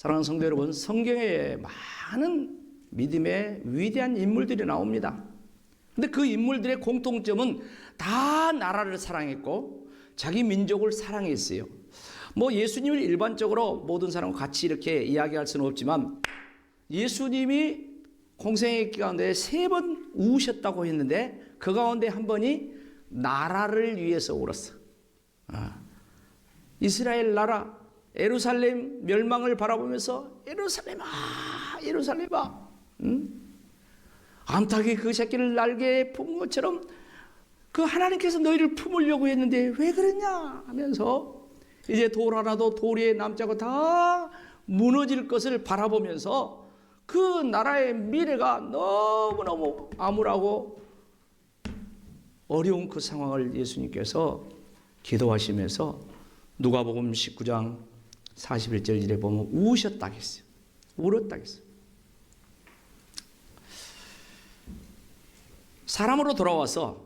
사랑하는 성도 여러분, 성경에 많은 믿음의 위대한 인물들이 나옵니다. 근데 그 인물들의 공통점은 다 나라를 사랑했고 자기 민족을 사랑했어요. 뭐 예수님을 일반적으로 모든 사람과 같이 이렇게 이야기할 수는 없지만 예수님이 공생의 가운데 3번 우셨다고 했는데 그 가운데 한 번이 나라를 위해서 울었어. 이스라엘 나라 예루살렘 멸망을 바라보면서 예루살렘아 예루살렘아 암탉이 그 새끼를 날개에 품은 것처럼 그 하나님께서 너희를 품으려고 했는데 왜 그랬냐 하면서 이제 돌 하나도 돌 위에 남지 않고 다 무너질 것을 바라보면서 그 나라의 미래가 너무너무 암울하고 어려운 그 상황을 예수님께서 기도하시면서 누가복음 19장 41절에 보면 우셨다 했어요. 울었다 했어요. 사람으로 돌아와서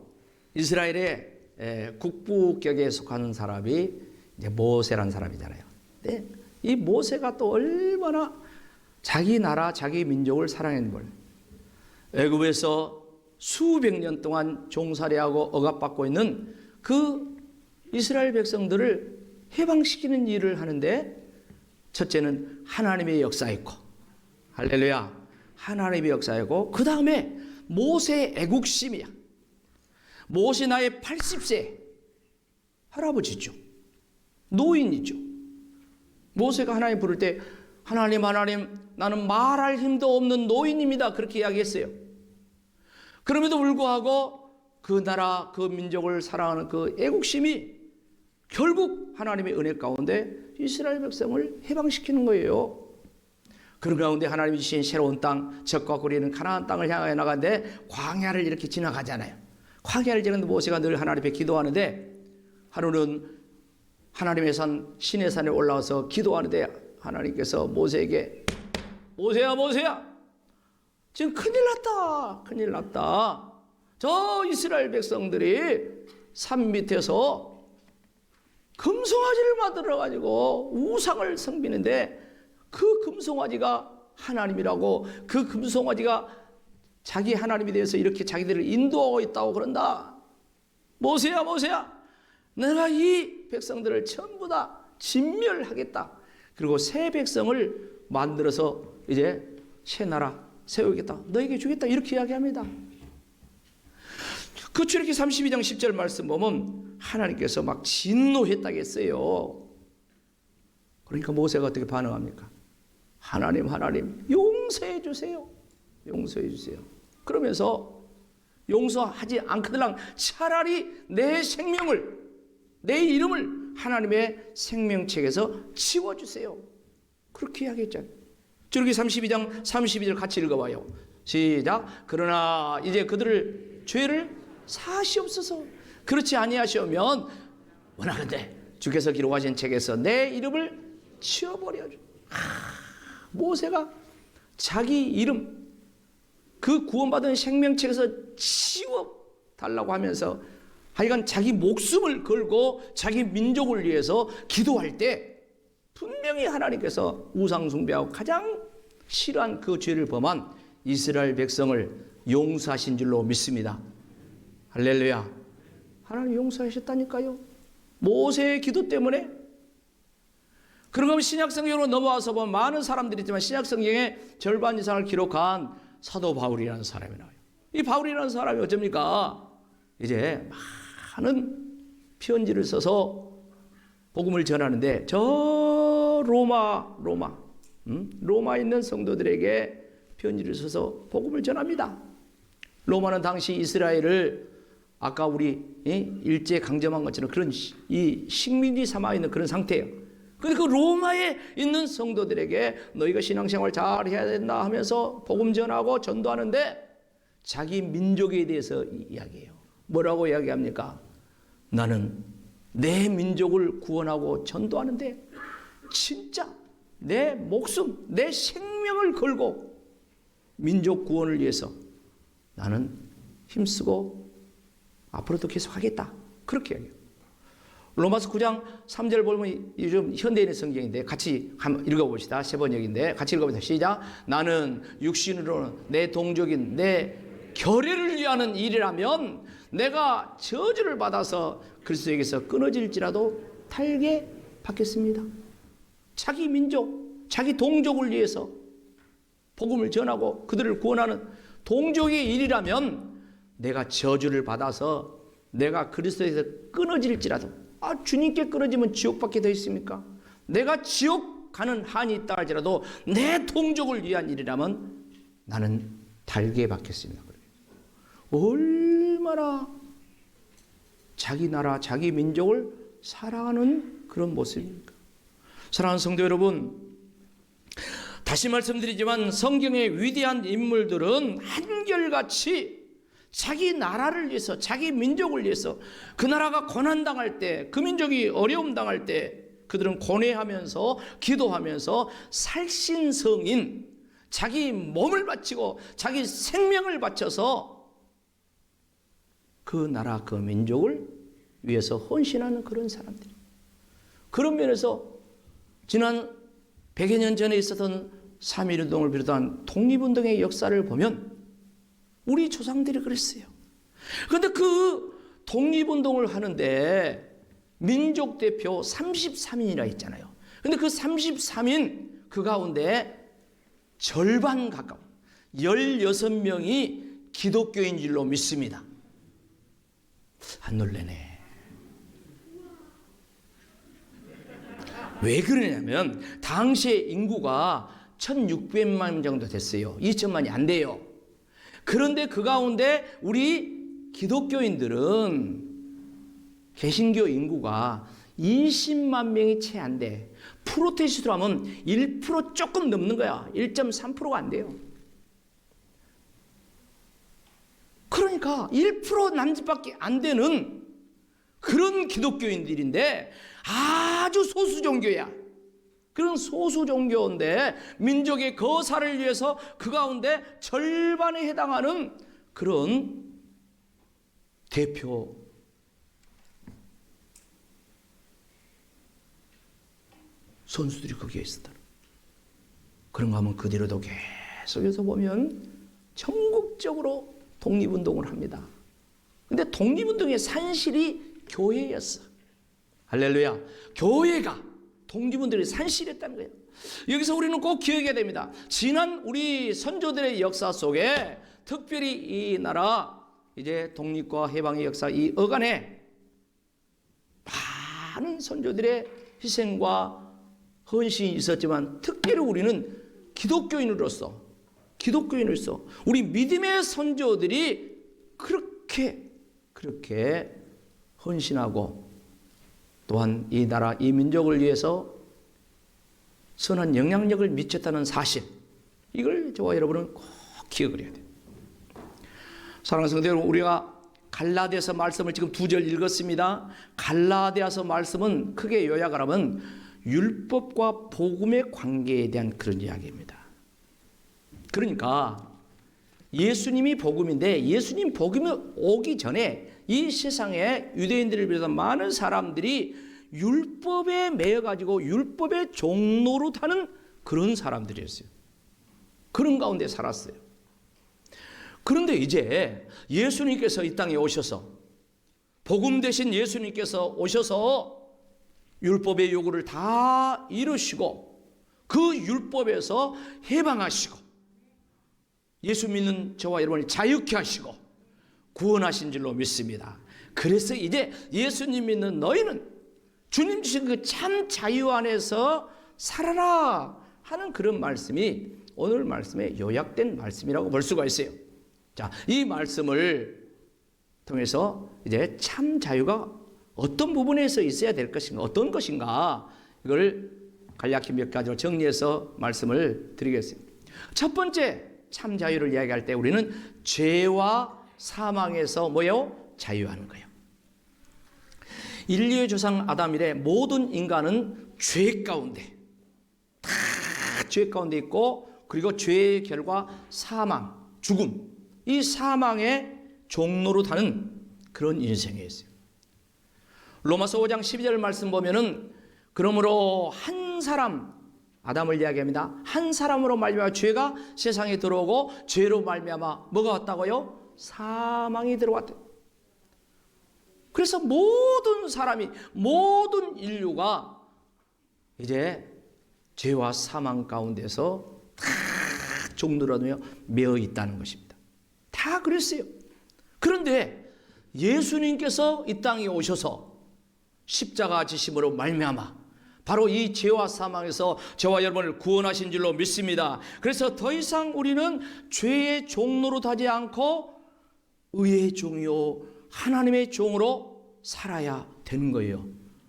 이스라엘의 국부격에 속하는 사람이 이제 모세라는 사람이잖아요. 근데 이 모세가 또 얼마나 자기 나라, 자기 민족을 사랑했는 걸. 애굽에서 수백 년 동안 종살이하고 억압받고 있는 그 이스라엘 백성들을 해방시키는 일을 하는데 첫째는 하나님의 역사였고, 할렐루야, 하나님의 역사였고, 그 다음에 모세의 애국심이야. 모세 나이 80세 할아버지죠. 노인이죠. 모세가 하나님 부를 때 하나님 나는 말할 힘도 없는 노인입니다. 그렇게 이야기했어요. 그럼에도 불구하고 그 나라 그 민족을 사랑하는 그 애국심이 결국 하나님의 은혜 가운데 이스라엘 백성을 해방시키는 거예요. 그런 가운데 하나님이 주신 새로운 땅, 적과 꿀이는 가나안 땅을 향하여 나가는데 광야를 이렇게 지나가잖아요. 광야를 지나는데 모세가 늘 하나님 앞에 기도하는데 하루는 하나님의 산 시내 산에 올라와서 기도하는데 하나님께서 모세에게 모세야 지금 큰일 났다. 저 이스라엘 백성들이 산 밑에서 금송아지를 만들어 가지고 우상을 섬기는데 그 금송아지가 하나님이라고, 그 금송아지가 자기 하나님에 대해서 이렇게 자기들을 인도하고 있다고 그런다. 모세야 내가 이 백성들을 전부 다 진멸하겠다. 그리고 새 백성을 만들어서 이제 새 나라 세우겠다. 너에게 주겠다. 이렇게 이야기합니다. 그 출애굽기 32장 10절 말씀 보면 하나님께서 막 진노했다고 했어요. 그러니까 모세가 어떻게 반응합니까? 하나님 용서해 주세요. 그러면서 용서하지 않거들랑 차라리 내 생명을, 내 이름을 하나님의 생명책에서 지워주세요. 그렇게 이야기했잖아요. 출애굽기 32장 32절 같이 읽어봐요. 시작. 그러나 이제 그들을 죄를 사시옵소서. 그렇지 아니하시면 원하는데 주께서 기록하신 책에서 내 이름을 지워버려줘. 모세가 자기 이름, 그 구원받은 생명책에서 지워달라고 하면서 하여간 자기 목숨을 걸고 자기 민족을 위해서 기도할 때 분명히 하나님께서 우상숭배하고 가장 싫어한 그 죄를 범한 이스라엘 백성을 용서하신 줄로 믿습니다. 할렐루야. 하나님 용서하셨다니까요. 모세의 기도 때문에. 그러면 신약성경으로 넘어와서 보면 많은 사람들이 있지만 신약성경의 절반 이상을 기록한 사도 바울이라는 사람이 나와요. 이 바울이라는 사람이 어쩝니까? 이제 많은 편지를 써서 복음을 전하는데 저 로마에 있는 성도들에게 편지를 써서 복음을 전합니다. 로마는 당시 이스라엘을 아까 우리 일제 강점한 것처럼 그런 이 식민지 삼아 있는 그런 상태예요. 그런데 그 로마에 있는 성도들에게 너희가 신앙생활 잘 해야 된다 하면서 복음 전하고 전도하는데 자기 민족에 대해서 이야기해요. 뭐라고 이야기합니까? 나는 내 민족을 구원하고 전도하는데 진짜 내 목숨, 내 생명을 걸고 민족 구원을 위해서 나는 힘쓰고 앞으로도 계속 하겠다. 그렇게 이야기해요. 로마서 9장 3절 보면 요즘 현대인의 성경인데 같이 한번 읽어봅시다. 세 번역인데 같이 읽어봅시다. 시작. 나는 육신으로는 내 동족인 내 결례를 위하는 일이라면 내가 저주를 받아서 그리스도에게서 끊어질지라도 달게 받겠습니다. 자기 민족, 자기 동족을 위해서 복음을 전하고 그들을 구원하는 동족의 일이라면 내가 저주를 받아서 내가 그리스도에서 끊어질지라도, 주님께 끊어지면 지옥밖에 더 있습니까? 내가 지옥 가는 한이 있다 할지라도 내 동족을 위한 일이라면 나는 달게 받겠습니다. 얼마나 자기 나라, 자기 민족을 사랑하는 그런 모습입니까? 사랑하는 성도 여러분, 다시 말씀드리지만 성경의 위대한 인물들은 한결같이 자기 나라를 위해서, 자기 민족을 위해서, 그 나라가 고난당할 때, 그 민족이 어려움 당할 때 그들은 고뇌하면서 기도하면서 살신성인 자기 몸을 바치고 자기 생명을 바쳐서 그 나라, 그 민족을 위해서 헌신하는 그런 사람들. 그런 면에서 지난 100여 년 전에 있었던 3.1운동을 비롯한 독립운동의 역사를 보면 우리 조상들이 그랬어요. 그런데 그 독립운동을 하는데 민족 대표 33인이라 했잖아요. 그런데 그 33인 그 가운데 절반 가까운 16명이 기독교인 줄로 믿습니다. 안 놀래네. 왜 그러냐면 당시에 인구가 1600만 정도 됐어요. 2000만이 안 돼요. 그런데 그 가운데 우리 기독교인들은 개신교 인구가 20만 명이 채 안 돼. 프로테스트로 하면 1% 조금 넘는 거야. 1.3%가 안 돼요. 그러니까 1% 남짓밖에 안 되는 그런 기독교인들인데 아주 소수 종교야. 그런 소수 종교인데 민족의 거사를 위해서 그 가운데 절반에 해당하는 그런 대표 선수들이 거기에 있었다. 그런가 하면 그 뒤로도 계속해서 보면 전국적으로 독립운동을 합니다. 근데 독립운동의 산실이 교회였어. 할렐루야. 교회가 독립운동의 산실했다는 거예요. 여기서 우리는 꼭 기억해야 됩니다. 지난 우리 선조들의 역사 속에 특별히 이 나라 이제 독립과 해방의 역사 이 어간에 많은 선조들의 희생과 헌신이 있었지만 특별히 우리는 기독교인으로서 우리 믿음의 선조들이 그렇게 헌신하고 또한 이 나라, 이 민족을 위해서 선한 영향력을 미쳤다는 사실, 이걸 저와 여러분은 꼭 기억을 해야 돼요. 사랑하는 성도 여러분, 우리가 갈라디아서 말씀을 지금 2절 읽었습니다. 갈라디아서 말씀은 크게 요약을 하면 율법과 복음의 관계에 대한 그런 이야기입니다. 그러니까 예수님이 복음인데 예수님 복음이 오기 전에 이 세상에 유대인들을 비롯한 많은 사람들이 율법에 매여가지고 율법의 종로로 타는 그런 사람들이었어요. 그런 가운데 살았어요. 그런데 이제 예수님께서 이 땅에 오셔서 복음 대신 예수님께서 오셔서 율법의 요구를 다 이루시고 그 율법에서 해방하시고 예수 믿는 저와 여러분을 자유케 하시고 구원하신 줄로 믿습니다. 그래서 이제 예수님 믿는 너희는 주님 주신 그 참 자유 안에서 살아라 하는 그런 말씀이 오늘 말씀에 요약된 말씀이라고 볼 수가 있어요. 자, 이 말씀을 통해서 이제 참 자유가 어떤 부분에서 있어야 될 것인가, 어떤 것인가, 이걸 간략히 몇 가지로 정리해서 말씀을 드리겠습니다. 첫 번째 참 자유를 이야기할 때 우리는 죄와 사망에서 뭐예요? 자유하는 거예요. 인류의 조상 아담 이래 모든 인간은 죄 가운데, 다 죄 가운데 있고, 그리고 죄의 결과 사망, 죽음, 이 사망의 종로로 타는 그런 인생이었어요. 로마서 5장 12절 말씀 보면은 그러므로 한 사람, 아담을 이야기합니다. 한 사람으로 말미암아 죄가 세상에 들어오고 죄로 말미암아 뭐가 왔다고요? 사망이 들어왔대. 그래서 모든 사람이, 모든 인류가 이제 죄와 사망 가운데서 다 종들어며 매어 있다는 것입니다. 다 그랬어요. 그런데 예수님께서 이 땅에 오셔서 십자가 지심으로 말미암아 바로 이 죄와 사망에서 저와 여러분을 구원하신 줄로 믿습니다. 그래서 더 이상 우리는 죄의 종로로 하지 않고 의의 종이요 하나님의 종으로 살아야 되는 거예요.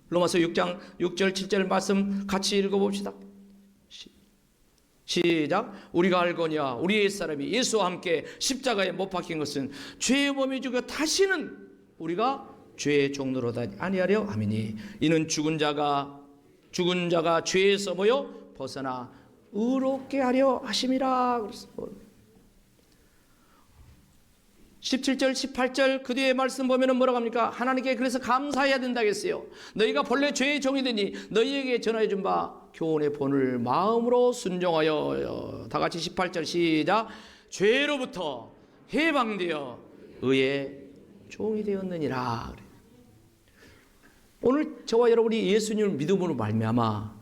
로마서 6장 6절 7절 말씀 같이 읽어봅시다. 시작. 우리가 알거니와 우리 옛사람이 예수와 함께 십자가에 못 박힌 것은 죄의 몸이 죽어 다시는 우리가 죄의 종로로 하지 아니하려 함이니 이는 죽은 자가 죄에서 뭐요? 벗어나 의롭게 하려 하심이라. 그랬어. 17절 18절 그 뒤에 말씀 보면은 뭐라고 합니까? 하나님께 그래서 감사해야 된다겠어요. 너희가 본래 죄의 종이 되니 너희에게 전하여 준 바 교훈의 본을 마음으로 순종하여. 다 같이 18절 시작. 죄로부터 해방되어 의의 종이 되었느니라. 오늘 저와 여러분이 예수님을 믿음으로 말미암아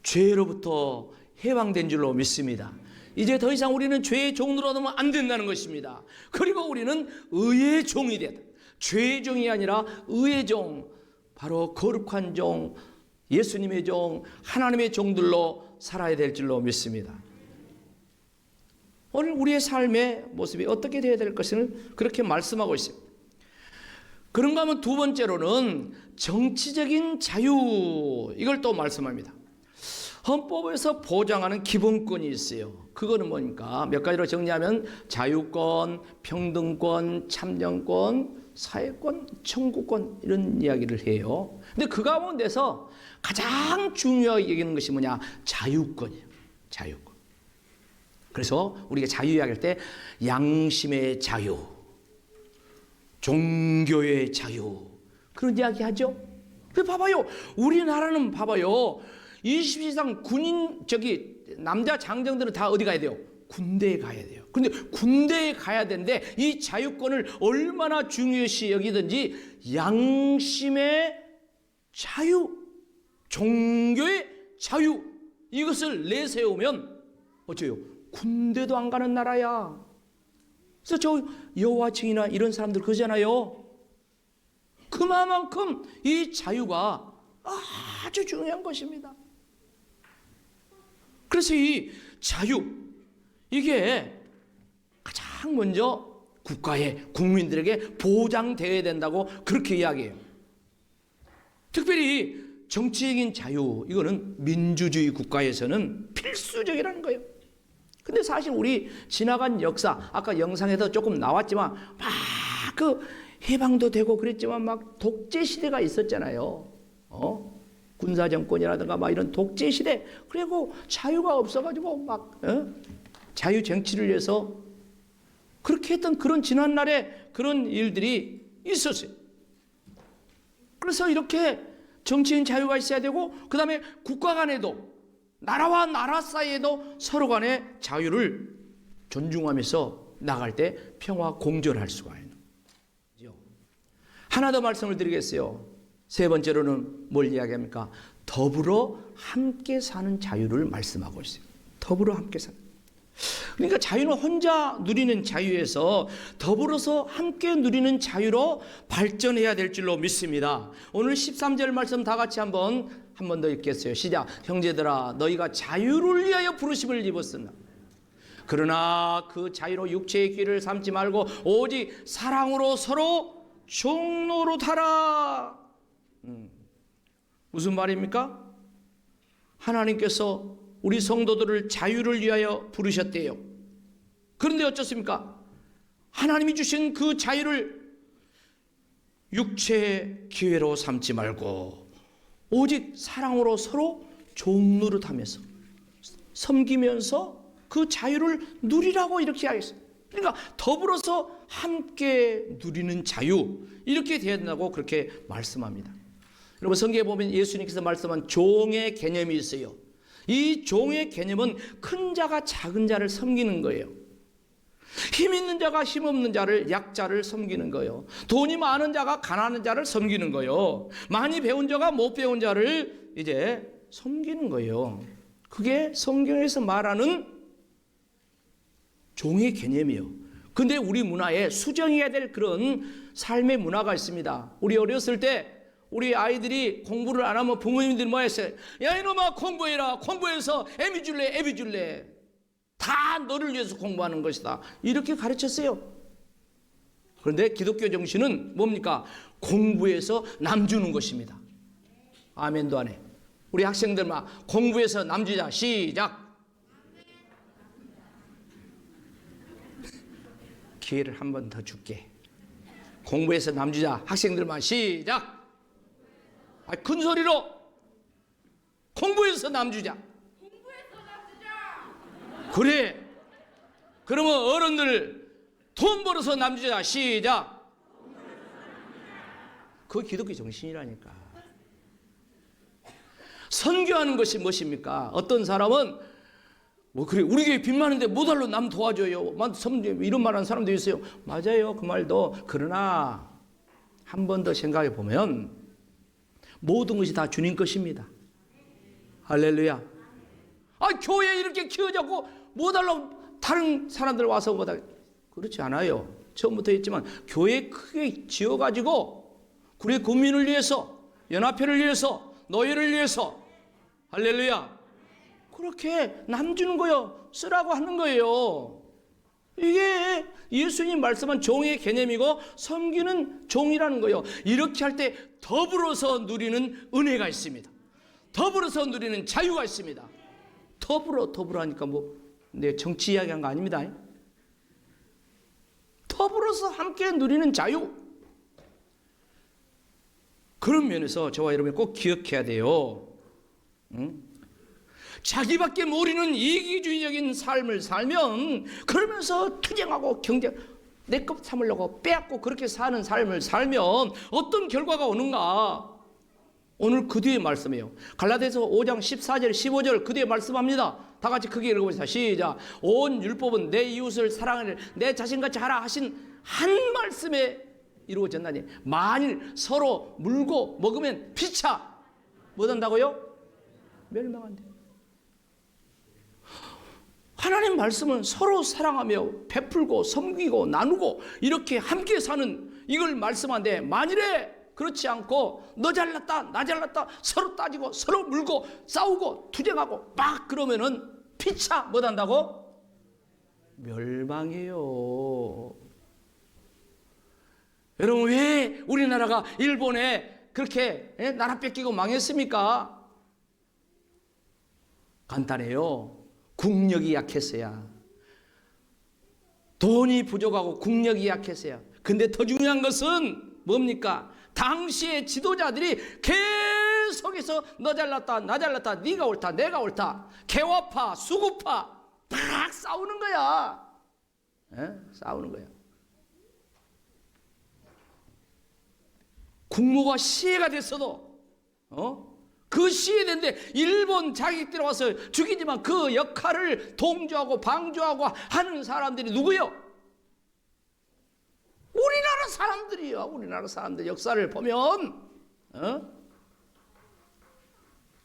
죄로부터 해방된 줄로 믿습니다. 이제 더 이상 우리는 죄의 종으로 하면 안 된다는 것입니다. 그리고 우리는 의의 종이 되다. 죄의 종이 아니라 의의 종, 바로 거룩한 종, 예수님의 종, 하나님의 종들로 살아야 될 줄로 믿습니다. 오늘 우리의 삶의 모습이 어떻게 되어야 될 것을 그렇게 말씀하고 있습니다. 그런가 하면 두 번째로는 정치적인 자유, 이걸 또 말씀합니다. 헌법에서 보장하는 기본권이 있어요. 그거는 뭐니까 몇 가지로 정리하면 자유권, 평등권, 참정권, 사회권, 청구권 이런 이야기를 해요. 근데 그 가운데서 가장 중요하게 얘기하는 것이 뭐냐? 자유권이에요. 자유권. 그래서 우리가 자유 이야기할 때 양심의 자유, 종교의 자유 그런 이야기 하죠. 봐봐요. 우리나라는 봐봐요. 20세상 군인 남자 장정들은 다 어디 가야 돼요? 군대에 가야 돼요. 그런데 군대에 가야 되는데 이 자유권을 얼마나 중요시 여기든지 양심의 자유, 종교의 자유 이것을 내세우면 어째요? 군대도 안 가는 나라야. 그래서 저 여호와 증인이나 이런 사람들 그러잖아요. 그만큼 이 자유가 아주 중요한 것입니다. 그래서 이 자유, 이게 가장 먼저 국가에, 국민들에게 보장되어야 된다고 그렇게 이야기해요. 특별히 정치적인 자유, 이거는 민주주의 국가에서는 필수적이라는 거예요. 근데 사실 우리 지나간 역사, 아까 영상에도 조금 나왔지만 막 그 해방도 되고 그랬지만 막 독재 시대가 있었잖아요. 군사정권이라든가 막 이런 독재 시대. 그리고 자유가 없어가지고 막 자유 쟁취를 위해서 그렇게 했던 그런 지난날에 그런 일들이 있었어요. 그래서 이렇게 정치인 자유가 있어야 되고 그 다음에 국가 간에도 나라와 나라 사이에도 서로 간의 자유를 존중하면서 나갈 때 평화 공존할 수가 있는 거죠. 하나 더 말씀을 드리겠어요. 세 번째로는 뭘 이야기합니까? 더불어 함께 사는 자유를 말씀하고 있어요. 더불어 함께 사는. 그러니까 자유는 혼자 누리는 자유에서 더불어서 함께 누리는 자유로 발전해야 될 줄로 믿습니다. 오늘 13절 말씀 다 같이 한 번 더 읽겠어요. 시작. 형제들아 너희가 자유를 위하여 부르심을 입었으나 그러나 그 자유로 육체의 길을 삼지 말고 오직 사랑으로 서로 종노릇하라. 무슨 말입니까? 하나님께서 우리 성도들을 자유를 위하여 부르셨대요. 그런데 어쩌습니까? 하나님이 주신 그 자유를 육체의 기회로 삼지 말고 오직 사랑으로 서로 종노릇하면서 섬기면서 그 자유를 누리라고 이렇게 하겠어요. 그러니까 더불어서 함께 누리는 자유, 이렇게 되어야 된다고 그렇게 말씀합니다. 여러분 성경에 보면 예수님께서 말씀한 종의 개념이 있어요. 이 종의 개념은 큰 자가 작은 자를 섬기는 거예요. 힘 있는 자가 힘 없는 자를, 약자를 섬기는 거예요. 돈이 많은 자가 가난한 자를 섬기는 거예요. 많이 배운 자가 못 배운 자를 이제 섬기는 거예요. 그게 성경에서 말하는 종의 개념이에요. 근데 우리 문화에 수정해야 될 그런 삶의 문화가 있습니다. 우리 어렸을 때 우리 아이들이 공부를 안 하면 부모님들이 뭐 했어요? 야 이놈아 공부해라. 공부해서 애비 줄래 애비 줄래. 다 너를 위해서 공부하는 것이다. 이렇게 가르쳤어요. 그런데 기독교 정신은 뭡니까? 공부해서 남 주는 것입니다. 아멘도 안 해. 우리 학생들 막 공부해서 남 주자. 시작. 기회를 한 번 더 줄게. 공부해서 남 주자. 학생들만 시작. 큰 소리로 공부해서 남 주자. 그래. 그러면 어른들 돈 벌어서 남 주자. 시작. 그거 기독교 정신이라니까. 선교하는 것이 무엇입니까? 어떤 사람은 뭐 그래 우리 교회 빚 많은데 모달로 남 도와줘요. 이런 말하는 사람도 있어요. 맞아요. 그 말도. 그러나 한 번 더 생각해 보면 모든 것이 다 주님 것입니다. 할렐루야. 교회 이렇게 키워자고 모달로 다른 사람들 와서 모달 그렇지 않아요. 처음부터 했지만 교회 크게 지어가지고 우리 국민을 위해서, 연합회를 위해서, 노예를 위해서, 할렐루야. 그렇게 남 주는 거요. 쓰라고 하는 거예요. 이게 예수님 말씀한 종의 개념이고 섬기는 종이라는 거예요. 이렇게 할 때 더불어서 누리는 은혜가 있습니다. 더불어서 누리는 자유가 있습니다. 더불어 하니까 내 정치 이야기한 거 아닙니다. 더불어서 함께 누리는 자유. 그런 면에서 저와 여러분이 꼭 기억해야 돼요. 자기밖에 모르는 이기주의적인 삶을 살면 그러면서 투쟁하고 경쟁 내 것 삼으려고 빼앗고 그렇게 사는 삶을 살면 어떤 결과가 오는가? 오늘 그 뒤에 말씀이에요. 갈라디아서 5장 14절 15절 그 뒤에 말씀합니다. 다 같이 크게 읽어보시다. 시작. 온 율법은 내 이웃을 사랑하는 내 자신같이 하라 하신 한 말씀에 이루어졌나니 만일 서로 물고 먹으면 피차 뭐한다고요? 멸망한대. 하나님 말씀은 서로 사랑하며 베풀고 섬기고 나누고 이렇게 함께 사는 이걸 말씀하는데 만일에 그렇지 않고 너 잘났다 나 잘났다 서로 따지고 서로 물고 싸우고 투쟁하고 막 그러면은 피차 뭐한다고? 멸망해요. 여러분 왜 우리나라가 일본에 그렇게 나라 뺏기고 망했습니까? 간단해요. 국력이 약했어야. 돈이 부족하고 국력이 약했어야. 근데 더 중요한 것은 뭡니까? 당시의 지도자들이 계속해서 너 잘났다 나 잘났다 네가 옳다 내가 옳다 개화파 수구파 막 싸우는 거야. 싸우는 거야. 국모가 시해가 됐어도 그 시해된데 일본 자기들이 와서 죽이지만 그 역할을 동조하고 방조하고 하는 사람들이 누구요? 우리나라 사람들이요. 우리나라 사람들 역사를 보면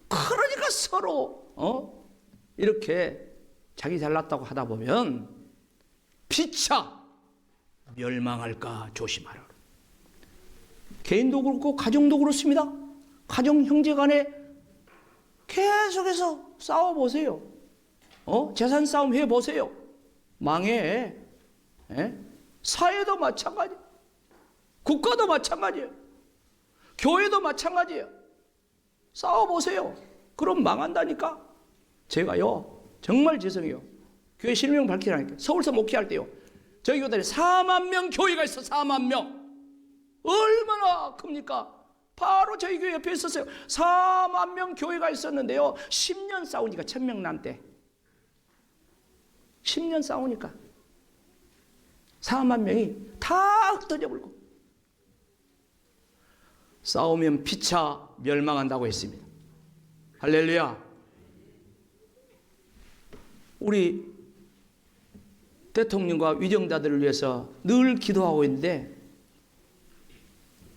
그러니까 서로 이렇게 자기 잘났다고 하다 보면 피차 멸망할까 조심하라. 개인도 그렇고 가정도 그렇습니다. 가정 형제 간에 계속해서 싸워보세요. 재산 싸움 해보세요. 망해. 사회도 마찬가지예요. 국가도 마찬가지예요. 교회도 마찬가지예요. 싸워보세요. 그럼 망한다니까. 제가요 정말 죄송해요. 교회 실명 밝히라니까. 서울서 목회할 때요 저희 교단에 4만 명 교회가 있어. 4만 명. 얼마나 큽니까? 바로 저희 교회 옆에 있었어요. 4만 명 교회가 있었는데요 10년 싸우니까 1000명 남대. 10년 싸우니까 4만 명이 다 흩어져 버리고 싸우면 피차 멸망한다고 했습니다. 할렐루야. 우리 대통령과 위정자들을 위해서 늘 기도하고 있는데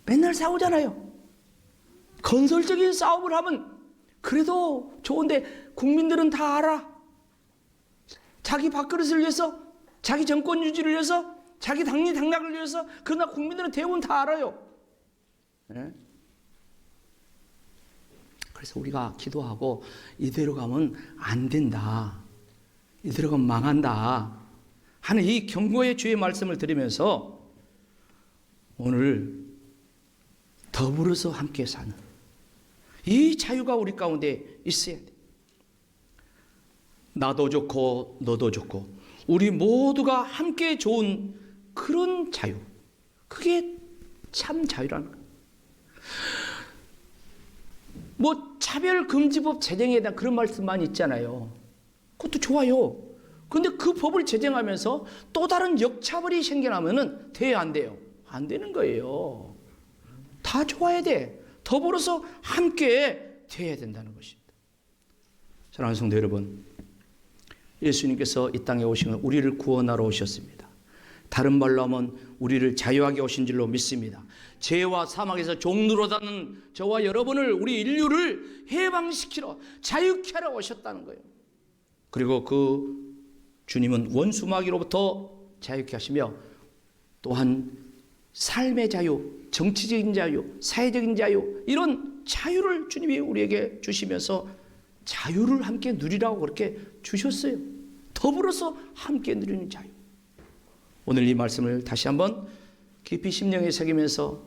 맨날 싸우잖아요. 건설적인 싸움을 하면 그래도 좋은데 국민들은 다 알아. 자기 밥그릇을 위해서, 자기 정권 유지를 위해서, 자기 당락을 위해서. 그러나 국민들은 대부분 다 알아요. 네? 그래서 우리가 기도하고 이대로 가면 안 된다, 이대로 가면 망한다 하는 이 경고의 주의 말씀을 드리면서 오늘 더불어서 함께 사는 이 자유가 우리 가운데 있어야 돼. 나도 좋고 너도 좋고 우리 모두가 함께 좋은 그런 자유, 그게 참 자유라는 거예요. 뭐 차별금지법 제정에 대한 그런 말씀만 있잖아요. 그것도 좋아요. 그런데 그 법을 제정하면서 또 다른 역차별이 생겨나면은 돼야 안 돼요? 안 되는 거예요. 다 좋아야 돼. 더불어서 함께 돼야 된다는 것입니다. 사랑하는 성도 여러분, 예수님께서 이 땅에 오신 건 우리를 구원하러 오셨습니다. 다른 말로 하면 우리를 자유하게 오신 줄로 믿습니다. 죄와 사망에서 종노릇하는 저와 여러분을, 우리 인류를 해방시키러, 자유케 하러 오셨다는 거예요. 그리고 그 주님은 원수마귀로부터 자유케 하시며 또한 삶의 자유, 정치적인 자유, 사회적인 자유, 이런 자유를 주님이 우리에게 주시면서 자유를 함께 누리라고 그렇게 주셨어요. 더불어서 함께 누리는 자유. 오늘 이 말씀을 다시 한번 깊이 심령에 새기면서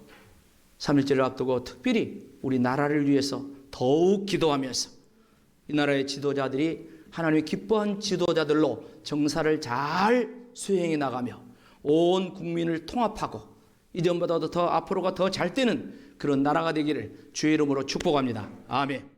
3.1절을 앞두고 특별히 우리 나라를 위해서 더욱 기도하면서 이 나라의 지도자들이 하나님이 기뻐한 지도자들로 정사를 잘 수행해 나가며 온 국민을 통합하고 이전보다도 더 앞으로가 더 잘 되는 그런 나라가 되기를 주의 이름으로 축복합니다. 아멘.